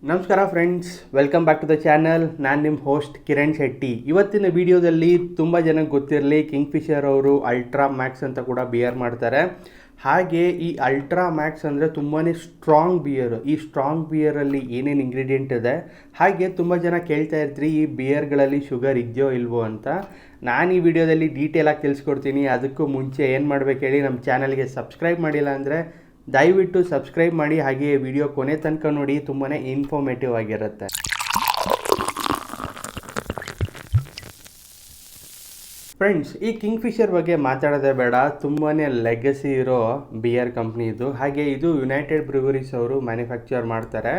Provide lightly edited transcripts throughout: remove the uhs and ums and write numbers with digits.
ನಮಸ್ಕಾರ friends, welcome back to the channel. ನಾನು ನಿಮ್ಮ ಹೋಸ್ಟ್ ಕಿರಣ್ ಶೆಟ್ಟಿ. ಇವತ್ತಿನ ವಿಡಿಯೋದಲ್ಲಿ ತುಂಬ ಜನಕ್ಕೆ ಗೊತ್ತಿರಲಿ, ಕಿಂಗ್ಫಿಷರ್ ಅವರು ಅಲ್ಟ್ರಾ ಮ್ಯಾಕ್ಸ್ ಅಂತ ಕೂಡ ಬಿಯರ್ ಮಾಡ್ತಾರೆ. ಹಾಗೆ ಈ ಅಲ್ಟ್ರಾ ಮ್ಯಾಕ್ಸ್ ಅಂದರೆ ತುಂಬಾ ಸ್ಟ್ರಾಂಗ್ ಬಿಯರು. ಈ ಸ್ಟ್ರಾಂಗ್ ಬಿಯರಲ್ಲಿ ಏನೇನು ಇಂಗ್ರೀಡಿಯೆಂಟ್ ಇದೆ, ಹಾಗೆ ತುಂಬ ಜನ ಕೇಳ್ತಾ ಇರ್ತೀರಿ ಈ ಬಿಯರ್ಗಳಲ್ಲಿ ಶುಗರ್ ಇದೆಯೋ ಇಲ್ವೋ ಅಂತ. ನಾನು ಈ ವಿಡಿಯೋದಲ್ಲಿ ಡೀಟೇಲಾಗಿ ತಿಳಿಸ್ಕೊಡ್ತೀನಿ. ಅದಕ್ಕೂ ಮುಂಚೆ ಏನು ಮಾಡಬೇಕು ಹೇಳಿ, ನಮ್ಮ ಚಾನಲ್ಗೆ ಸಬ್ಸ್ಕ್ರೈಬ್ ಮಾಡಿಲ್ಲ ಅಂದರೆ ದಯವಿಟ್ಟು ಸಬ್ಸ್ಕ್ರೈಬ್ ಮಾಡಿ. ಹಾಗೆ ವಿಡಿಯೋ ಕೊನೆ ತನಕ ನೋಡಿ, ತುಂಬಾ ಇನ್ಫಾರ್ಮೇಟಿವ್ ಆಗಿರುತ್ತೆ. ಫ್ರೆಂಡ್ಸ್, ಈ ಕಿಂಗ್ಫಿಷರ್ ಬಗ್ಗೆ ಮಾತಾಡೋದೇ ಬೇಡ. ತುಂಬಾ ಲೆಗಸಿ ಇರೋ ಬಿಯರ್ ಕಂಪ್ನಿ ಇದು. ಹಾಗೆ ಇದು ಯುನೈಟೆಡ್ ಬ್ರೂವರೀಸ್ ಅವರು ಮ್ಯಾನುಫ್ಯಾಕ್ಚರ್ ಮಾಡ್ತಾರೆ.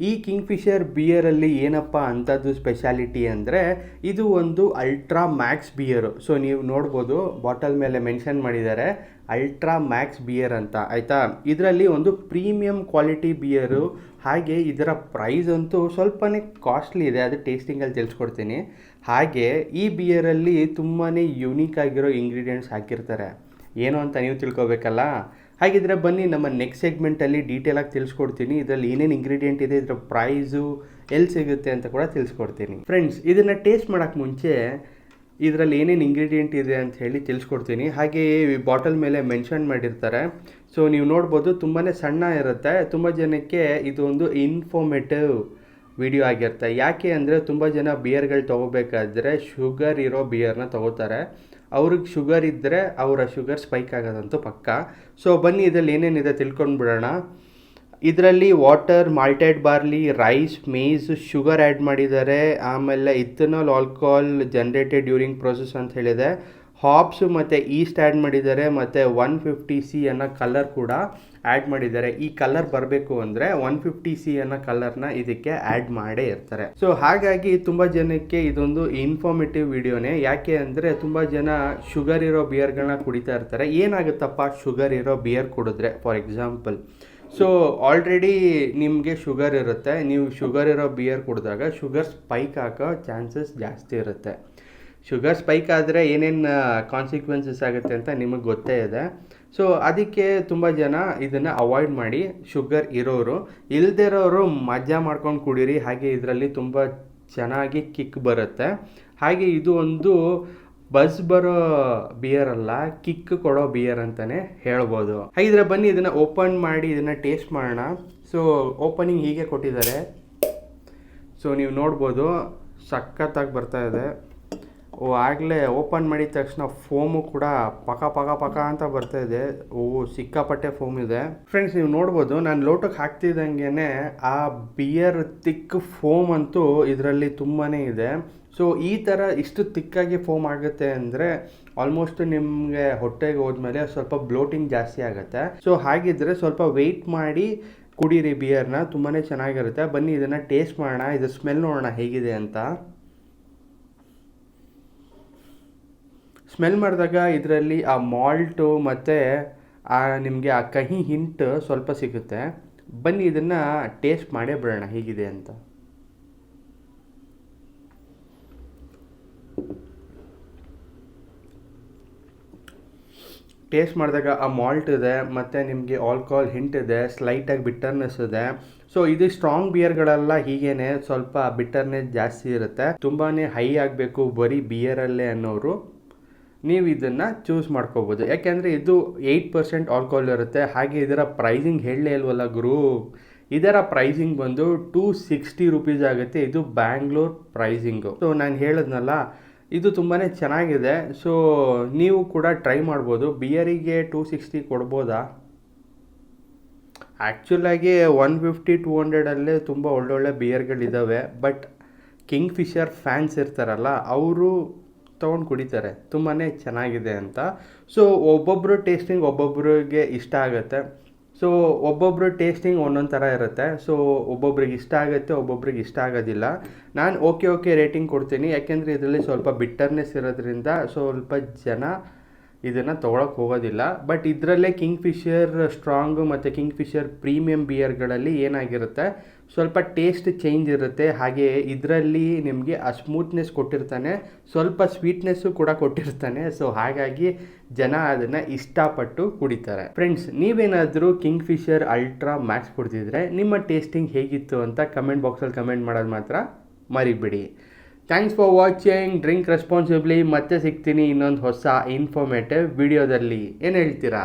ಈ ಕಿಂಗ್ಫಿಷರ್ ಬಿಯರಲ್ಲಿ ಏನಪ್ಪ ಅಂಥದ್ದು ಸ್ಪೆಷಾಲಿಟಿ ಅಂದರೆ, ಇದು ಒಂದು ಅಲ್ಟ್ರಾ ಮ್ಯಾಕ್ಸ್ ಬಿಯರು. ಸೊ ನೀವು ನೋಡ್ಬೋದು, ಬಾಟಲ್ ಮೇಲೆ ಮೆನ್ಷನ್ ಮಾಡಿದ್ದಾರೆ ಅಲ್ಟ್ರಾ ಮ್ಯಾಕ್ಸ್ ಬಿಯರ್ ಅಂತ, ಆಯಿತಾ. ಇದರಲ್ಲಿ ಒಂದು ಪ್ರೀಮಿಯಂ ಕ್ವಾಲಿಟಿ ಬಿಯರು. ಹಾಗೆ ಇದರ ಪ್ರೈಸ್ ಅಂತೂ ಸ್ವಲ್ಪನೇ ಕಾಸ್ಟ್ಲಿ ಇದೆ, ಅದು ಟೇಸ್ಟಿಂಗಲ್ಲಿ ತಿಳಿಸ್ಕೊಡ್ತೀನಿ. ಹಾಗೆ ಈ ಬಿಯರಲ್ಲಿ ತುಂಬಾ ಯುನೀಕ್ ಆಗಿರೋ ಇಂಗ್ರೀಡಿಯೆಂಟ್ಸ್ ಹಾಕಿರ್ತಾರೆ. ಏನು ಅಂತ ನೀವು ತಿಳ್ಕೊಬೇಕಲ್ಲ. ಹಾಗಿದ್ರೆ ಬನ್ನಿ, ನಮ್ಮ ನೆಕ್ಸ್ಟ್ ಸೆಗ್ಮೆಂಟಲ್ಲಿ ಡೀಟೇಲಾಗಿ ತಿಳಿಸ್ಕೊಡ್ತೀನಿ. ಇದರಲ್ಲಿ ಏನೇನು ಇಂಗ್ರೀಡಿಯೆಂಟ್ ಇದೆ, ಇದರ ಪ್ರೈಸು ಎಲ್ಲಿ ಸಿಗುತ್ತೆ ಅಂತ ಕೂಡ ತಿಳಿಸ್ಕೊಡ್ತೀನಿ. ಫ್ರೆಂಡ್ಸ್, ಇದನ್ನು ಟೇಸ್ಟ್ ಮಾಡೋಕ್ಕೆ ಮುಂಚೆ ಇದರಲ್ಲಿ ಏನೇನು ಇಂಗ್ರೀಡಿಯೆಂಟ್ ಇದೆ ಅಂತ ಹೇಳಿ ತಿಳಿಸ್ಕೊಡ್ತೀನಿ. ಹಾಗೆ ಈ ಬಾಟಲ್ ಮೇಲೆ ಮೆನ್ಷನ್ ಮಾಡಿರ್ತಾರೆ. ಸೊ ನೀವು ನೋಡ್ಬೋದು, ತುಂಬಾ ಸಣ್ಣ ಇರುತ್ತೆ. ತುಂಬ ಜನಕ್ಕೆ ಇದು ಒಂದು ಇನ್ಫಾರ್ಮೇಟಿವ್ ವಿಡಿಯೋ ಆಗಿರುತ್ತೆ. ಯಾಕೆ ಅಂದರೆ, ತುಂಬ ಜನ ಬಿಯರ್ಗಳು ತೊಗೋಬೇಕಾದ್ರೆ ಶುಗರ್ ಇರೋ ಬಿಯರ್ನ ತೊಗೋತಾರೆ. ಅವ್ರಿಗೆ ಶುಗರ್ ಇದ್ದರೆ ಅವರ ಶುಗರ್ ಸ್ಪೈಕ್ ಆಗೋದಂತೂ ಪಕ್ಕ. ಸೊ ಬನ್ನಿ, ಇದರಲ್ಲಿ ಏನೇನಿದೆ ತಿಳ್ಕೊಂಡು ಬಿಡೋಣ. ಇದರಲ್ಲಿ water, malted barley, rice, maize, sugar add ಮಾಡಿದ್ದಾರೆ. ಆಮೇಲೆ ethanol alcohol generated during process ಅಂತ ಹೇಳಿದೆ. ಹಾಪ್ಸು ಮತ್ತು ಈಸ್ಟ್ ಆ್ಯಡ್ ಮಾಡಿದ್ದಾರೆ. ಮತ್ತು 150C ಅನ್ನೋ ಕಲರ್ ಕೂಡ ಆ್ಯಡ್ ಮಾಡಿದ್ದಾರೆ. ಈ ಕಲರ್ ಬರಬೇಕು ಅಂದರೆ 150C ಅನ್ನೋ ಕಲರ್ನ ಇದಕ್ಕೆ ಆ್ಯಡ್ ಮಾಡೇ ಇರ್ತಾರೆ. ಸೊ ಹಾಗಾಗಿ ತುಂಬ ಜನಕ್ಕೆ ಇದೊಂದು ಇನ್ಫಾರ್ಮೇಟಿವ್ ವಿಡಿಯೋನೇ. ಯಾಕೆ ಅಂದರೆ, ತುಂಬ ಜನ ಶುಗರ್ ಇರೋ ಬಿಯರ್ಗಳನ್ನ ಕುಡಿತಾ ಇರ್ತಾರೆ. ಏನಾಗುತ್ತಪ್ಪ ಶುಗರ್ ಇರೋ ಬಿಯರ್ ಕುಡಿದ್ರೆ, ಫಾರ್ ಎಕ್ಸಾಂಪಲ್, ಸೊ ಆಲ್ರೆಡಿ ನಿಮಗೆ ಶುಗರ್ ಇರುತ್ತೆ. ನೀವು ಶುಗರ್ ಇರೋ ಬಿಯರ್ ಕುಡಿದಾಗ ಶುಗರ್ ಸ್ಪೈಕ್ ಆಗೋ ಚಾನ್ಸಸ್ ಜಾಸ್ತಿ ಇರುತ್ತೆ. ಶುಗರ್ ಸ್ಪೈಕ್ ಆದರೆ ಏನೇನು ಕಾನ್ಸಿಕ್ವೆನ್ಸಸ್ ಆಗುತ್ತೆ ಅಂತ ನಿಮಗೆ ಗೊತ್ತೇ ಇದೆ. ಸೊ ಅದಕ್ಕೆ ತುಂಬ ಜನ ಇದನ್ನು ಅವಾಯ್ಡ್ ಮಾಡಿ, ಶುಗರ್ ಇರೋರು. ಇಲ್ಲದೇ ಇರೋರು ಮಜಾ ಮಾಡ್ಕೊಂಡು ಕುಡೀರಿ. ಹಾಗೆ ಇದರಲ್ಲಿ ತುಂಬ ಚೆನ್ನಾಗಿ ಕಿಕ್ ಬರುತ್ತೆ. ಹಾಗೆ ಇದು ಒಂದು ಬಸ್ ಬರೋ ಬಿಯರ್ ಅಲ್ಲ, ಕಿಕ್ ಕೊಡೋ ಬಿಯರ್ ಅಂತಲೇ ಹೇಳ್ಬೋದು. ಹಾಗಿದ್ರೆ ಬನ್ನಿ, ಇದನ್ನು ಓಪನ್ ಮಾಡಿ ಇದನ್ನು ಟೇಸ್ಟ್ ಮಾಡೋಣ. ಸೊ ಓಪನಿಂಗ್ ಹೀಗೆ ಕೊಟ್ಟಿದ್ದಾರೆ. ಸೊ ನೀವು ನೋಡ್ಬೋದು, ಸಖತ್ತಾಗಿ ಬರ್ತಾ ಇದೆ. ಆಗಲೇ ಓಪನ್ ಮಾಡಿದ ತಕ್ಷಣ ಫೋಮು ಕೂಡ ಪಕ ಪಕ ಪಕ ಅಂತ ಬರ್ತಾ ಇದೆ. ಸಿಕ್ಕಾಪಟ್ಟೆ ಫೋಮ್ ಇದೆ. ಫ್ರೆಂಡ್ಸ್, ನೀವು ನೋಡ್ಬೋದು, ನಾನು ಲೋಟಕ್ಕೆ ಹಾಕ್ತಿದ್ದಂಗೆ ಆ ಬಿಯರ್ ತಿಕ್ ಫೋಮ್ ಅಂತೂ ಇದರಲ್ಲಿ ತುಂಬಾ ಇದೆ. ಸೊ ಈ ಥರ ಇಷ್ಟು ತಿಕ್ಕಾಗಿ ಫೋಮ್ ಆಗುತ್ತೆ ಅಂದರೆ ಆಲ್ಮೋಸ್ಟ್ ನಿಮಗೆ ಹೊಟ್ಟೆಗೆ ಹೋದ್ಮೇಲೆ ಸ್ವಲ್ಪ ಬ್ಲೋಟಿಂಗ್ ಜಾಸ್ತಿ ಆಗುತ್ತೆ. ಸೊ ಹಾಗಿದ್ರೆ ಸ್ವಲ್ಪ ವೆಯ್ಟ್ ಮಾಡಿ ಕುಡೀರಿ ಬಿಯರ್ನ, ತುಂಬಾ ಚೆನ್ನಾಗಿರುತ್ತೆ. ಬನ್ನಿ ಇದನ್ನು ಟೇಸ್ಟ್ ಮಾಡೋಣ. ಇದು ಸ್ಮೆಲ್ ನೋಡೋಣ ಹೇಗಿದೆ ಅಂತ. ಸ್ಮೆಲ್ ಮಾಡಿದಾಗ ಇದರಲ್ಲಿ ಆ ಮಾಲ್ಟು ಮತ್ತು ನಿಮಗೆ ಆ ಕಹಿ ಹಿಂಟ್ ಸ್ವಲ್ಪ ಸಿಗುತ್ತೆ. ಬನ್ನಿ ಇದನ್ನು ಟೇಸ್ಟ್ ಮಾಡೇ ಬಿಡೋಣ ಹೇಗಿದೆ ಅಂತ. ಟೇಸ್ಟ್ ಮಾಡಿದಾಗ ಆ ಮಾಲ್ಟ್ ಇದೆ, ಮತ್ತು ನಿಮಗೆ ಆಲ್ಕೋಹಾಲ್ ಹಿಂಟ್ ಇದೆ, ಸ್ಲೈಟಾಗಿ ಬಿಟ್ಟರ್ನೆಸ್ ಇದೆ. ಸೊ ಇದು ಸ್ಟ್ರಾಂಗ್ ಬಿಯರ್ಗಳೆಲ್ಲ ಹೀಗೇನೆ, ಸ್ವಲ್ಪ ಬಿಟ್ಟರ್ನೆಸ್ ಜಾಸ್ತಿ ಇರುತ್ತೆ. ತುಂಬಾ ಹೈ ಆಗಬೇಕು ಬರೀ ಬಿಯರಲ್ಲೇ ಅನ್ನೋರು ನೀವು ಇದನ್ನು ಚೂಸ್ ಮಾಡ್ಕೋಬೋದು. ಯಾಕೆಂದರೆ ಇದು 8% ಆಲ್ಕೋಹಾಲ್ ಇರುತ್ತೆ. ಹಾಗೆ ಇದರ ಪ್ರೈಸಿಂಗ್ ಹೇಳಲೇ ಇಲ್ವಲ್ಲ ಗುರು. ಇದರ ಪ್ರೈಸಿಂಗ್ ಬಂದು 260 ರೂಪೀಸ್ ಆಗುತ್ತೆ. ಇದು ಬ್ಯಾಂಗ್ಳೂರ್ ಪ್ರೈಸಿಂಗು. ಸೊ ನಾನು ಹೇಳಿದ್ನಲ್ಲ, ಇದು ತುಂಬಾ ಚೆನ್ನಾಗಿದೆ. ಸೊ ನೀವು ಕೂಡ ಟ್ರೈ ಮಾಡ್ಬೋದು. ಬಿಯರಿಗೆ 260 ಕೊಡ್ಬೋದಾ? ಆ್ಯಕ್ಚುಲಾಗಿ 150-200 ತುಂಬ ಒಳ್ಳೊಳ್ಳೆ ಬಿಯರ್ಗಳಿದ್ದಾವೆ. ಬಟ್ ಕಿಂಗ್ಫಿಷರ್ ಫ್ಯಾನ್ಸ್ ಇರ್ತಾರಲ್ಲ, ಅವರು ತೊಗೊಂಡು ಕುಡಿತಾರೆ ತುಂಬಾ ಚೆನ್ನಾಗಿದೆ ಅಂತ. ಸೊ ಒಬ್ಬೊಬ್ಬರು ಟೇಸ್ಟಿಂಗ್ ಒಬ್ಬೊಬ್ರಿಗೆ ಇಷ್ಟ ಆಗುತ್ತೆ. ಸೊ ಒಬ್ಬೊಬ್ಬರು ಟೇಸ್ಟಿಂಗ್ ಒಂದೊಂದು ಥರ ಇರುತ್ತೆ. ಸೊ ಒಬ್ಬೊಬ್ರಿಗೆ ಇಷ್ಟ ಆಗುತ್ತೆ, ಒಬ್ಬೊಬ್ರಿಗೆ ಇಷ್ಟ ಆಗೋದಿಲ್ಲ. ನಾನು ಓಕೆ ರೇಟಿಂಗ್ ಕೊಡ್ತೀನಿ. ಯಾಕೆಂದರೆ ಇದರಲ್ಲಿ ಸ್ವಲ್ಪ ಬಿಟ್ಟರ್ನೆಸ್ ಇರೋದ್ರಿಂದ ಸ್ವಲ್ಪ ಜನ ಇದನ್ನು ತೊಗೊಳಕ್ಕೆ ಹೋಗೋದಿಲ್ಲ. ಬಟ್ ಇದರಲ್ಲೇ ಕಿಂಗ್ಫಿಷರ್ ಸ್ಟ್ರಾಂಗು ಮತ್ತು ಕಿಂಗ್ಫಿಷರ್ ಪ್ರೀಮಿಯಂ ಬಿಯರ್ಗಳಲ್ಲಿ ಏನಾಗಿರುತ್ತೆ, ಸ್ವಲ್ಪ ಟೇಸ್ಟ್ ಚೇಂಜ್ ಇರುತ್ತೆ. ಹಾಗೆ ಇದರಲ್ಲಿ ನಿಮಗೆ ಆ ಸ್ಮೂತ್ನೆಸ್ ಕೊಟ್ಟಿರ್ತಾನೆ, ಸ್ವಲ್ಪ ಸ್ವೀಟ್ನೆಸ್ಸು ಕೂಡ ಕೊಟ್ಟಿರ್ತಾನೆ. ಸೊ ಹಾಗಾಗಿ ಜನ ಅದನ್ನು ಇಷ್ಟಪಟ್ಟು ಕುಡಿತಾರೆ. ಫ್ರೆಂಡ್ಸ್, ನೀವೇನಾದರೂ ಕಿಂಗ್ಫಿಷರ್ ಅಲ್ಟ್ರಾ ಮ್ಯಾಕ್ಸ್ ಕುಡಿದಿದ್ರೆ ನಿಮ್ಮ ಟೇಸ್ಟಿಂಗ್ ಹೇಗಿತ್ತು ಅಂತ ಕಮೆಂಟ್ ಬಾಕ್ಸಲ್ಲಿ ಕಮೆಂಟ್ ಮಾಡೋದು ಮಾತ್ರ ಮರಿಬೇಡಿ. Thanks for watching. Drink responsibly. ಮತ್ತೆ ಸಿಗ್ತೀನಿ ಇನ್ನೊಂದು ಹೊಸ ಇನ್ಫಾರ್ಮೇಟಿವ್ ವಿಡಿಯೋದಲ್ಲಿ. ಏನು ಹೇಳ್ತೀರಾ?